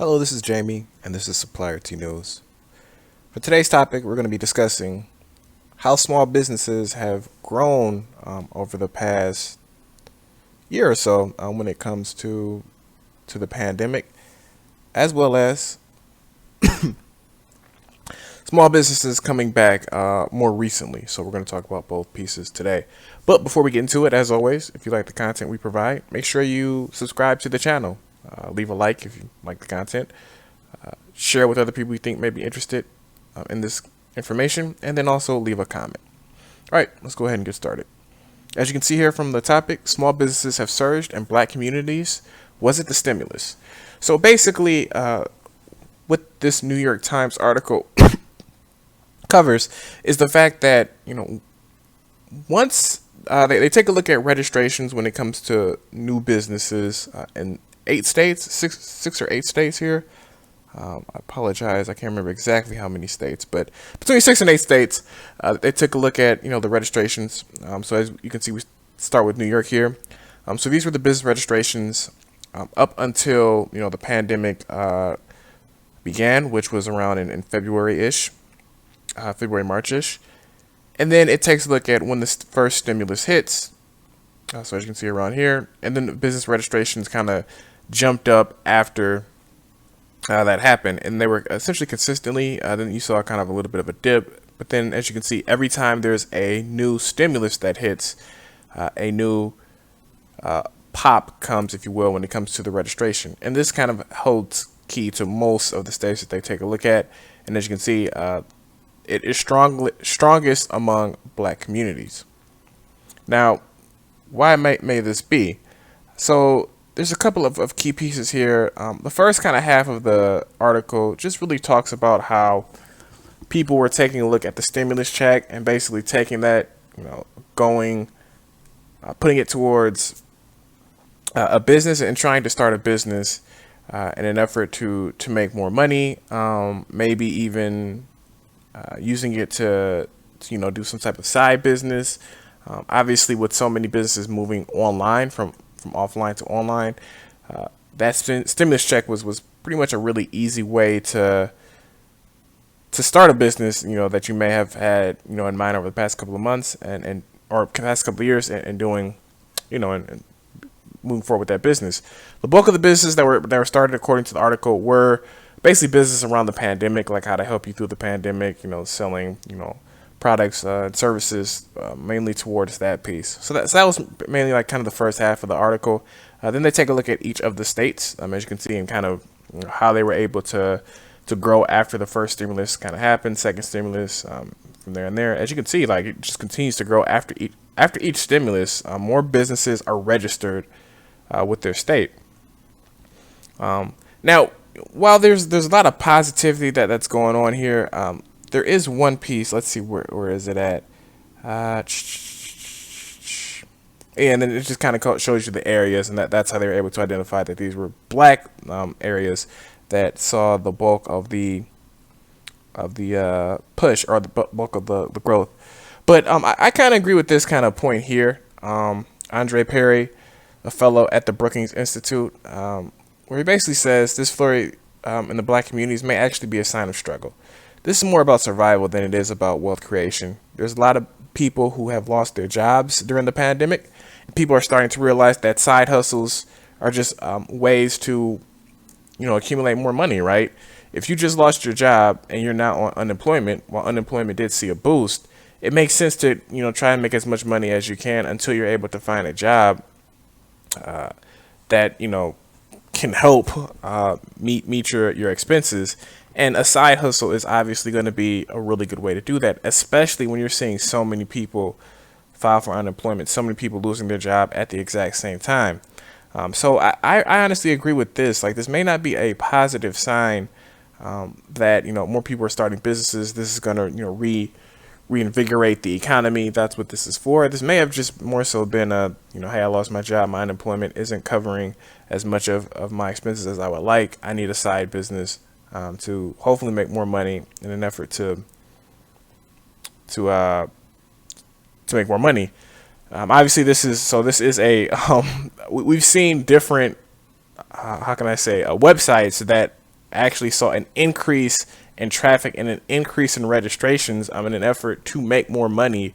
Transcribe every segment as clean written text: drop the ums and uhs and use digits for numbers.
Hello, this is Jamie, and this is Supplier T News. For today's topic, we're going to be discussing how small businesses have grown over the past year or so when it comes to the pandemic, as well as small businesses coming back more recently. So we're going to talk about both pieces today. But before we get into it, as always, if you like the content we provide, make sure you subscribe to the channel. Leave a like if you like the content. Share with other people you think may be interested in this information, and then also leave a comment. All right, let's go ahead and get started. As you can see here from the topic, small businesses have surged in black communities. Was it the stimulus? So basically, what this New York Times article covers is the fact that, once they take a look at registrations when it comes to new businesses in 8 states, six or 8 states here. I apologize, I can't remember exactly how many states, but between 6 and 8 states, they took a look at the registrations. So as you can see, we start with New York here. So these were the business registrations up until the pandemic began, which was around in February-ish, February March-ish, and then it takes a look at when the first stimulus hits. So as you can see around here, and then the business registrations kind of jumped up after that happened, and they were essentially consistently. Then you saw kind of a little bit of a dip, but then as you can see, every time there's a new stimulus that hits, a new pop comes, if you will, when it comes to the registration. And this kind of holds key to most of the states that they take a look at. And as you can see, it is strongest among black communities. Now, why may this be? So there's a couple of key pieces here. The first kind of half of the article just really talks about how people were taking a look at the stimulus check and basically taking that, putting it towards a business and trying to start a business in an effort to make more money, maybe even using it to do some type of side business. Obviously, with so many businesses moving online from offline to online, that stimulus check was pretty much a really easy way to start a business, that you may have had, in mind over the past couple of months and or past couple of years and doing, and moving forward with that business. The bulk of the businesses that were started, according to the article, were basically business around the pandemic, like how to help you through the pandemic, selling, products and services, mainly towards that piece. So that was mainly like kind of the first half of the article. Then they take a look at each of the states, as you can see, and kind of how they were able to grow after the first stimulus kind of happened, second stimulus, from there and there. As you can see, like it just continues to grow after each stimulus. More businesses are registered with their state. Now, while there's a lot of positivity that's going on here, there is one piece. Let's see, where is it at? And then it just kind of shows you the areas, and that's how they were able to identify that these were black areas that saw the bulk of the push, or the bulk of the growth. But I kind of agree with this kind of point here. Andre Perry, a fellow at the Brookings Institute, where he basically says this flurry in the black communities may actually be a sign of struggle. This is more about survival than it is about wealth creation. There's a lot of people who have lost their jobs during the pandemic. People are starting to realize that side hustles are just ways to, accumulate more money, right? If you just lost your job and you're now on unemployment, while unemployment did see a boost, it makes sense to, try and make as much money as you can until you're able to find a job that, can help meet your expenses. And a side hustle is obviously going to be a really good way to do that, especially when you're seeing so many people file for unemployment, so many people losing their job at the exact same time. So I honestly agree with this. Like, this may not be a positive sign that more people are starting businesses. This is going to reinvigorate the economy. That's what this is for. This may have just more so been hey, I lost my job. My unemployment isn't covering as much of my expenses as I would like. I need a side business to hopefully make more money in an effort to make more money. Obviously, this is a we've seen different how can I say websites that actually saw an increase in traffic and an increase in registrations in an effort to make more money.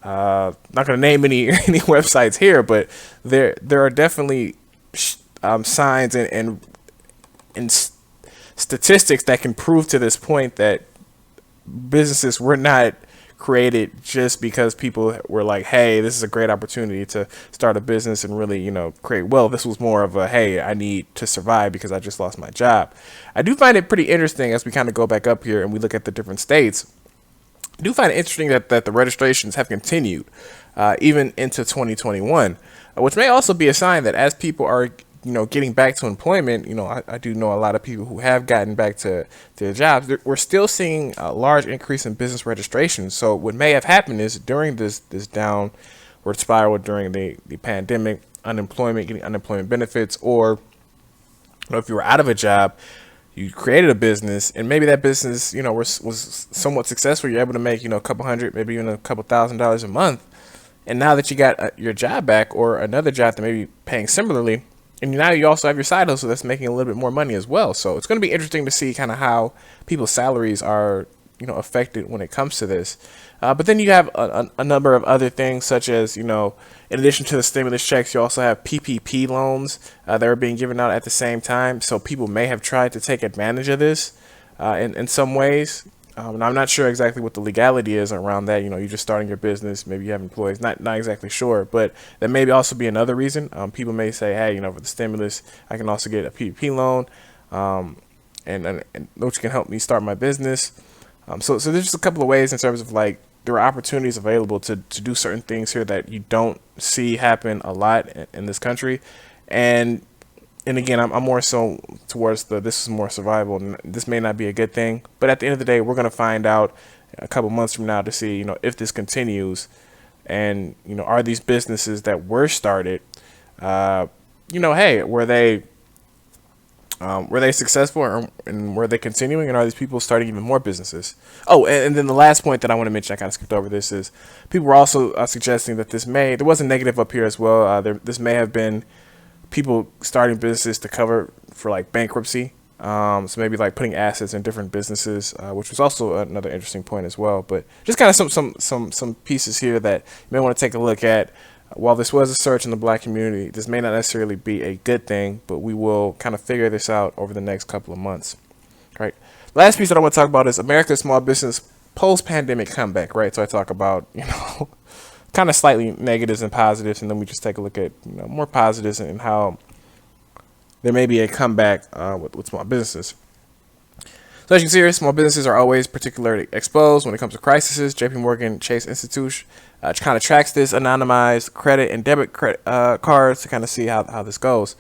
Not going to name any any websites here, but there are definitely signs and statistics that can prove to this point that businesses were not created just because people were like, hey, this is a great opportunity to start a business and really, create wealth. This was more of a, hey, I need to survive because I just lost my job. I do find it pretty interesting as we kind of go back up here and we look at the different states. I do find it interesting that the registrations have continued even into 2021, which may also be a sign that as people are getting back to employment, I do know a lot of people who have gotten back to their jobs. We're still seeing a large increase in business registrations. So what may have happened is during this downward spiral during the pandemic, getting unemployment benefits, or if you were out of a job, you created a business, and maybe that business, was somewhat successful. You're able to make, a couple hundred, maybe even a couple $1,000s a month. And now that you got your job back or another job that may be paying similarly, and now you also have your side hustle that's making a little bit more money as well. So it's going to be interesting to see kind of how people's salaries are, affected when it comes to this. But then you have a number of other things, such as, in addition to the stimulus checks, you also have PPP loans that are being given out at the same time. So people may have tried to take advantage of this in some ways. And I'm not sure exactly what the legality is around that. You're just starting your business. Maybe you have employees. Not exactly sure, but that may also be another reason. People may say, hey, for the stimulus, I can also get a PPP loan, and which can help me start my business. So there's just a couple of ways in terms of like there are opportunities available to do certain things here that you don't see happen a lot in this country, and again, I'm more so towards this is more survival, and this may not be a good thing, but at the end of the day, we're going to find out a couple months from now to see, if this continues, and, are these businesses that were started, hey, were they successful, and were they continuing, and are these people starting even more businesses? Oh, and then the last point that I want to mention, I kind of skipped over this, is people were also suggesting that there was a negative up here as well. This may have been people starting businesses to cover for like bankruptcy. So maybe like putting assets in different businesses, which was also another interesting point as well. But just kind of some pieces here that you may want to take a look at. While this was a surge in the Black community, this may not necessarily be a good thing, but we will kind of figure this out over the next couple of months. Right. Last piece that I want to talk about is America's small business post-pandemic comeback. Right. So I talk about, kind of slightly negatives and positives, and then we just take a look at more positives and how there may be a comeback with small businesses. So as you can see here, small businesses are always particularly exposed when it comes to crises. JP Morgan Chase Institute kind of tracks this anonymized credit and debit cards to kind of see how this goes.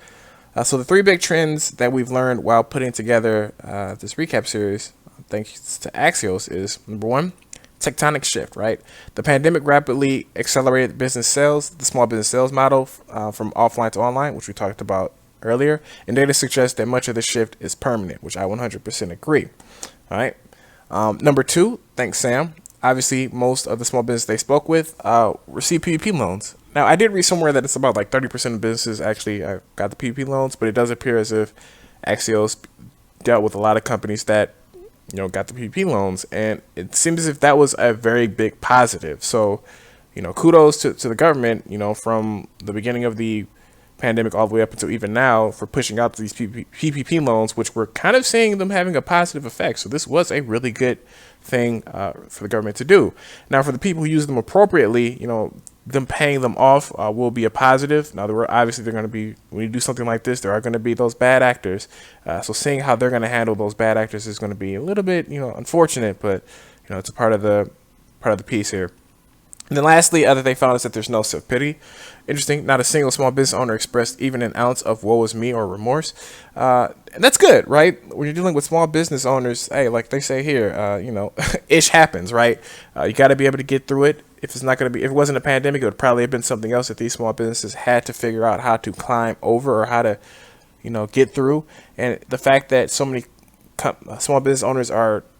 So the three big trends that we've learned while putting together this recap series, thanks to Axios, is number one, tectonic shift, right? The pandemic rapidly accelerated the small business sales model from offline to online, which we talked about earlier. And data suggests that much of the shift is permanent, which I 100% agree. All right. Number two, thanks, Sam. Obviously, most of the small business they spoke with received PPP loans. Now, I did read somewhere that it's about like 30% of businesses actually got the PPP loans, but it does appear as if Axios dealt with a lot of companies that got the PPP loans, and it seems as if that was a very big positive. So, kudos to the government, from the beginning of the pandemic all the way up until even now for pushing out these PPP loans, which we're kind of seeing them having a positive effect. So this was a really good thing for the government to do. Now, for the people who use them appropriately, them paying them off will be a positive. Now, obviously, they're going to be, when you do something like this, there are going to be those bad actors. So seeing how they're going to handle those bad actors is going to be a little bit, unfortunate, but, it's a part of the piece here. And then lastly, other they found is that there's no self-pity. Interesting, not a single small business owner expressed even an ounce of woe is me or remorse. And that's good, right? When you're dealing with small business owners, hey, like they say here, ish happens, right? You got to be able to get through it. If it wasn't a pandemic, it would probably have been something else that these small businesses had to figure out how to climb over or how to, get through. And the fact that so many small business owners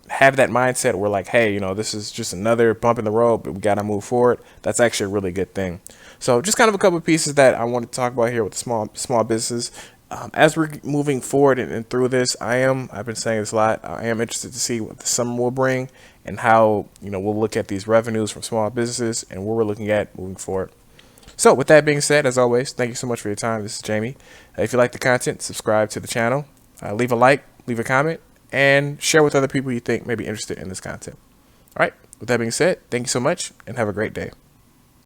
have that mindset where like, hey, this is just another bump in the road, but we got to move forward. That's actually a really good thing. So just kind of a couple of pieces that I want to talk about here with the small businesses. As we're moving forward and through this, I've been saying this a lot. I am interested to see what the summer will bring and how, we'll look at these revenues from small businesses and what we're looking at moving forward. So with that being said, as always, thank you so much for your time. This is Jamie. If you like the content, subscribe to the channel, leave a like, leave a comment, and share with other people you think may be interested in this content. All right. With that being said, thank you so much and have a great day.